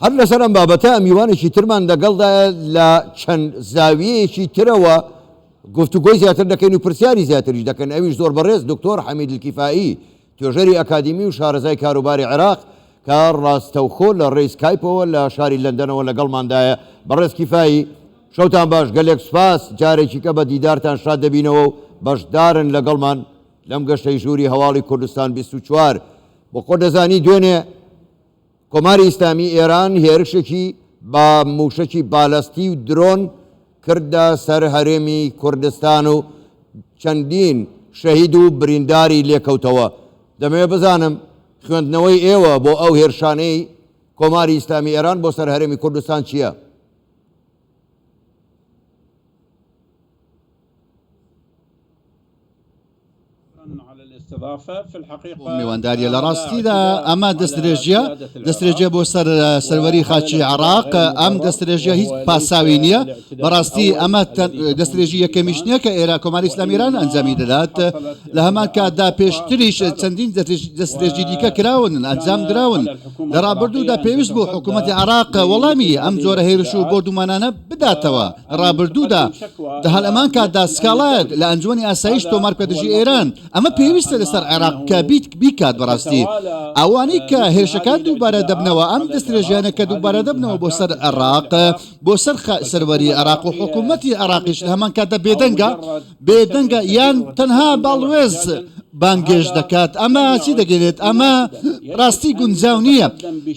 هەر لەسەر ئەم بابەتە ئەمیوانێکی ترمان لەگەڵدایە لە چەند زاویەیەکی ترەوە گفتوگۆی زیاتر دەکەین و پرسیاری زیاتریش دەکەن. ئەویش زۆر بەڕێز دکتۆر حەمید الکیفایی توێژەری ئەکادیمی و شارەزای کاروباری عێراق کە ڕاستەوخۆ لە ڕێی سکایپەوە لە شاری لەندەنەوە لەگەڵماندایە. بەڕێز کیفایی شەوتان باش، گەلێک سوپاس، جارێکی کە بە دیدارتان شاد دەبینەوە و بەشدارن لەگەڵمان لەم گەشتەی ژووری هەواڵی کوردستان 24. بۆ خۆ دەزانی دوێنێ کۆماری ئیسلامی ئێران هێرشێکی با موشەکی بالەستی و درۆن کردە سەر هەرێمی کوردستان و چەندین شەهید و برینداری لێکەوتەوە. دەمەوێت بزانم خوێندنەوەی ئێوە بۆ ئەو هێرشانەی کۆماری ئیسلامی ئێران بۆ سەر هەرێمی کوردستان چییە؟ میوانداریە لە ڕاستیدا ئەمە دەستدرێژە بۆ سەروەری خاچی عێراق. ئەم دەستدرێژە هیچ پاساوی نییە. بەڕاستی ئەمە دەستدرێژی یەکەمیش نییە کە ئێرە کۆماری ئیسلامی ئێران ئەنجامی دەدات. لە هەمان کاتدا پێشتریش چەندین دەستدرێژی دیکە کراون، ئەنجام دراون. لە ڕابردوودا پێویست بوو حکوومەتی عێراق وەڵامی ئەم جۆرە هێرش و بۆردومانانە بداتەوە. ڕابردوودا هەڵ ئەمان کاتدا سکاڵات لە ئەنجومی ئاسایش تۆمارکردنی ئێران ئەمە پێویستە لەسەر عێراق کە بیکات. بەڕاستی ئەوانەی کە هێرشەکان دووبارە دەبنەوە، ئەم دەستدرێژیانە کە دووبارە دەبنەوە بۆ سەر عێراق، بۆ سەر سەروەری عێراق و حکوومەتی عێراقیش لە هەمان کاتدا بێدەنگە یان تەنها باڵوێز بانگێش دەکات. ئەمە چی دەگەێت؟ ئەمە ڕاستی گونجاو نییە.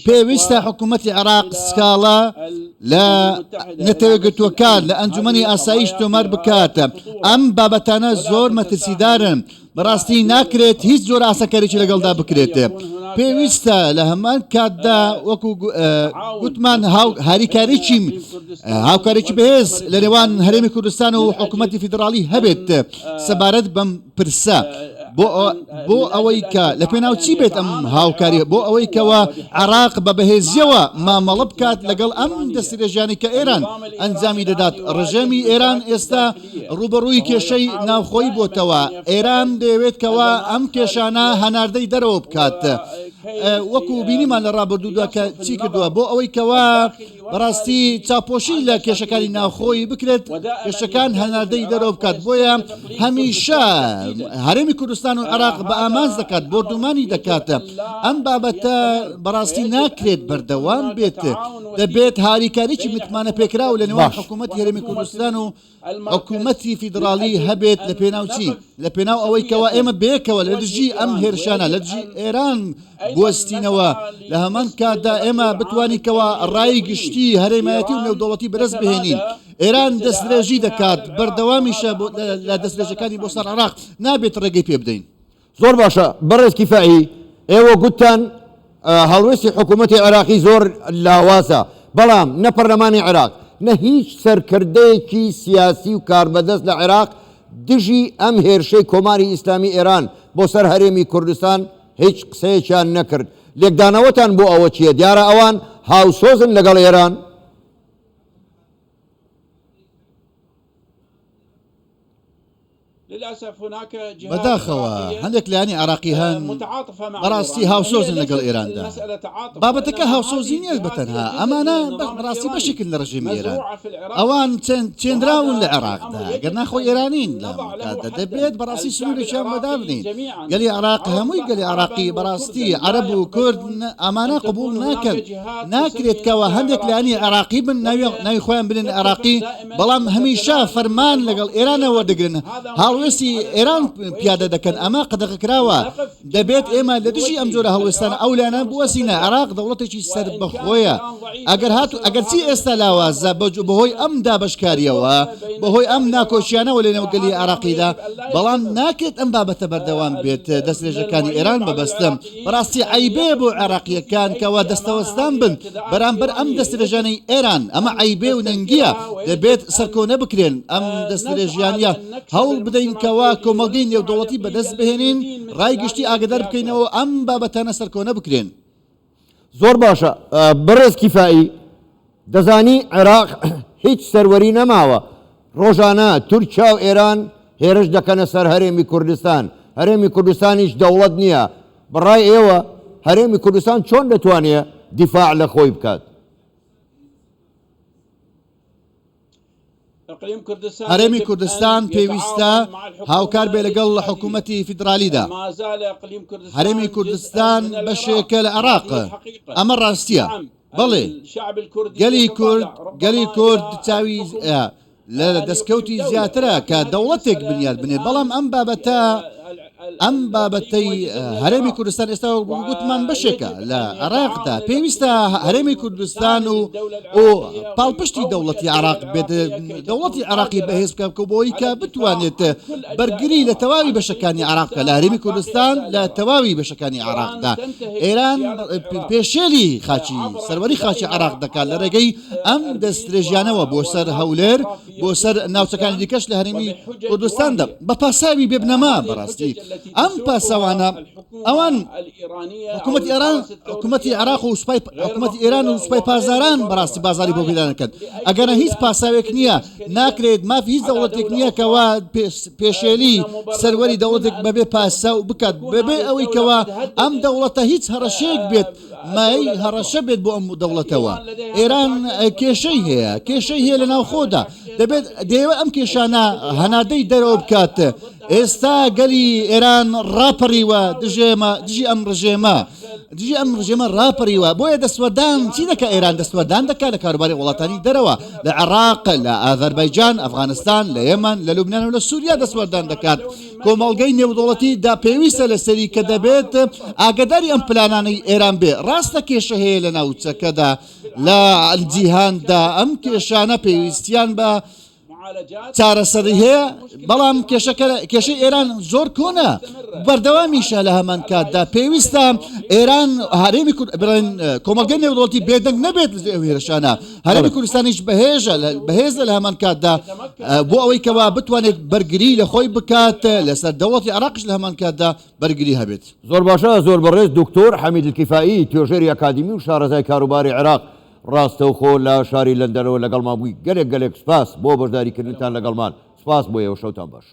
پێویستە حکوومەتی عێراق سکاڵە لە نەتەوەگرتووەکان لە ئەنجومەنی ئاسایش تۆمار بکاتە. ئەم بابەتانە زۆر مەترسیدارن. بەڕاستی ناکرێت هیچ جۆر ئاسەکاریی لەگەڵدا بکرێتێ. پێویستە لە هەمان کاتدا وەکو گوتمان هاوکارێکی بەهێز لە نێوان هەرێمی کوردستان و حکوومەتی فیدراڵی هەبێت سەبارەت بەم پرسە. بۆ ئەوەی کە لە پێناو چی بێت ئەم هاوکاری؟ بۆ ئەوەی کەوە عێراق بە بەهێزیەوە مامەڵە بکات لەگەڵ ئەم دەستدرێژیانی کە ئێران ئەنجامی دەدات. ڕژێمی ئێران ئێستا ڕوبەڕووی کێشەی ناوخۆی بۆتەوە. ئێران دەیەوێت کەوە ئەم کێشانە هەناردەی دەرەوە بکات. وەکو بینیمان لە ڕابردوودا کە چی کردووە بۆ ئەوەی کەوە بەڕاستی چاپۆشی لە کێشەکانی ناوخۆی بکرێت، کێشەکان هەناردەی دەرەوە بکات. بۆیە هەمیشە هەرێمی کوردستان و عێراق بە ئامانج دەکات، بۆردومانی دەکاتە. ئەم بابەتە بەڕاستی ناکرێت بەردەوام بێت. دەبێت هاریکاریی متمانە پێکراو لە نێوان حکوومەتی هەرێمی کوردستان و حکوومەتی فیدراڵی هەبێت. لە پێناو چی؟ لە پێناو ئەوەی کەوە ئێمە بێکەوە لە دژی ئەم هێرشانە لە دژی ئێران بوەستینەوە. لە هەمان کاتدا ئێمە بتوانیکەوە ڕای گشتی هەرێمایەتی و نێودوڵەتی بەدەست بهێنین. ئێران دەستدرێژی دەکات، بەردەوامیشە لە دەستدرێژەکانی بۆ سەر عێراق نابێت ڕێگەی پێ بدەین. زۆر باشە. بەڕێز کیفایی ئێوە گوتان هەڵوێستی حکوومەتی عێراقی زۆر لاوازە، بەڵام نە پەرلەمانی عێراق نە هیچ سەرکردەیەکی سیاسی و کاربەدەست لە عێراق دژی ئەم هێرشەی کۆماری ئیسلامی ئێران بۆ سەر هەرێمی کوردستان هیچ قسەیەکیان نەکرد. لێکدانەوەتان بۆ ئەوە چییە؟ دیارە ئەوان هاوسۆزن لەگەڵ ئێران؟ بەداخەوە هەندێک لایانی عێراقی هەن بەڕاستی هاوسۆزن لەگەڵ ئێراندا. بابەتەکە هاوسۆزی نیە بەتەنها، ئەمانە بەڕاستی بەشێکن لە ڕژیمی ئێران. ئەوان چێندراون لە عێراقدا، گەر ناخۆی ئێرانین لەکاتدا دەبێت بەڕاستی سنوورێکیان بەدابنین. گەلی عێراق هەمووی گەلی عێراقی بەڕاستی عەرەب و کورد ئەمانە قبوڵ ناکەن. ناکرێت کەوە هەندێک لایانی عێراقی بن ناوی خۆیان بنن عێراقی، بەڵام هەمیشە فەرمان لەگەڵ ئێرانەوە دەگرن، هەڵوێستی ئێران پیادە دەکەن. ئەمە قەدەغەکراوە. دەبێت ئێمە لە دژی ئەم جۆرە هەڵوێستانە ئەو لایانە بوەسینە. عێراق دەوڵەتێکی سەر بەخۆیە. ئەگەر چی ئێستا لاوازە بەهۆی ئەم دابەشکاریەوە، بەهۆی ئەم ناکۆچیانەوە لە نێوگەلی عێراقیدا، بەڵام ناکرێت ئەم بابەتە بەردەوام بێت. دەستدرێژەکانی ئێران بەبەستم بەڕاستی عیبێ بۆ عێراقیەکان کەوا دەستەوەستان بن بەرامبەر ئەم دەستدرێژانەی ئێران. ئەمە عیبێ و نەنگیە، دەبێت سەرکۆنە بکرێن. ئەم دەستدرێژیانە هەوڵ بدەین کەوا کۆمەڵگەی نێودوڵەتی بەدەست بهێنین، ڕای گشتی ئاگدار بکەینەوە ئەم بابەتانە سەرکۆنە بکرێن. زۆر باشە. بەڕێز کیفایی دەزانی عێراق هیچ سەروەری نەماوە. ڕۆژانە تورکیا و ئێران هێرش دەکەنە سەر هەرێمی کوردستان. هەرێمی کوردستانیش دەوڵەت نییە. بەڕای ئێوە هەرێمی کوردستان چۆن دەتوانێت دیفاع لە خۆی بکات؟ هەرێمی کوردستان پێویستە هاوکار بێ لەگەڵ حکوومەتی فیدرالیدا. هەرێمی کوردستان بەشێکە لە عێراق، ئەمە ڕاستیە. بەڵێ گەلی کورد چاوی لە دەستکەوتی زیاترە کە دەوڵەتێک بنیاد بنێت، بەڵام ئەم بابەتەی هەرێمی کوردستان ئێستا گوتمان بەشێکە لە عێراقدا. پێویستە هەرێمی کوردستان و پاڵپشتی دەوڵەتی عێراق بێت، دەوڵەتی عێراقی بەهێز بکە بۆی کە بتوانێت بەرگری لە تەواوی بەشەکانی عێراق بکە. لە هەرێمی کوردستان لە تەواوی بەشەکانی عێراقدا ئێران پێشێلی خاچی سەروەری خاچی عێراق دەکات لە ڕێگەی ئەم دەستدرێژیانەوە بۆ سەر هەولێر، بۆ سەر ناوچەکانی دیکەش لە هەرێمی کوردستاندا بە پاساوی بێبنەما. بەڕاستی ئەم پاسەوانە ئەوان حکوومەتی ئێران، حکوومەتی عێراق و حکوومەتی ئێران و سوپای پازاران بەڕاستی بازاری بۆ پیدانەکەن. ئەگەرە هیچ پاساوێک نییە، ناکرێت مافی هیچ دەوڵەتێک نییە کەوا پێشێلی سەروەری دەوڵەتێک بەبێ پاسا و بکات بەبێ ئەوەی کەوا ئەم دەوڵەتە هیچ هەڕەشەیەک بێت، مای هەڕەشە بێت بۆ ئەم دەوڵەتەوە. ئێران کێشەی هەیە لە ناوخۆدا، دەبێت دەیەوە ئەم کێشانە هەنادەی دەرەوە بکات. ئێستا گەلی ئێران ڕاپەڕیوە دژی ئەم ڕژێمە ڕاپەڕیوە، بۆیە دەسوەردان چی دەکە؟ ئێران دەسوەردان دەکات لە کاروباری وڵاتانی دەرەوە، لە عێراق، لە ئازەربایجان، ئەفغانستان، لە یەمەن، لە لوبنان و لە سووریا دەسوەردان دەکات. کۆمەڵگەی نێودوڵەتی دا پێویستە لەسەری کە دەبێت ئاگداری ئەم پلانانەی ئێران بێ. ڕاستە کێشە هەیە لە ناوچەکەدا، لە جیهاندا ئەم کێشانە پێویستیان بە چارەسەری هەیە، بەڵام کێشەی ئێران زۆر کۆنە، بەردەوامیشە لە هەمان کاتدا. پێویستە ئێران هەرێمی کۆمەلگەی نێودوڵەتی بێدەنگ نەبێت ئەو هێرشانە. هەرێمی کوردستانیش بەهێزە لە هەمان کاتدا بۆ ئەوەی کەوا بتوانێت بەرگری لە خۆی بکات لەسەر دەوڵەتی عێراقش لە هەمان کاتدا بەرگری هەبێت. زۆر باشە، زۆر بەڕێز دکتۆر حەمید الکیفایی، توێژەری ئەکادمی و شارەزای کاروباری عێراق، ڕاستەوخۆ لە شاری لەندەنەوە لەگەڵمان بووی. گەلێک سوپاس بۆ بەشداریکردنتان لەگەڵمان. سوپاس بۆ ئێوە، شەوتان باش.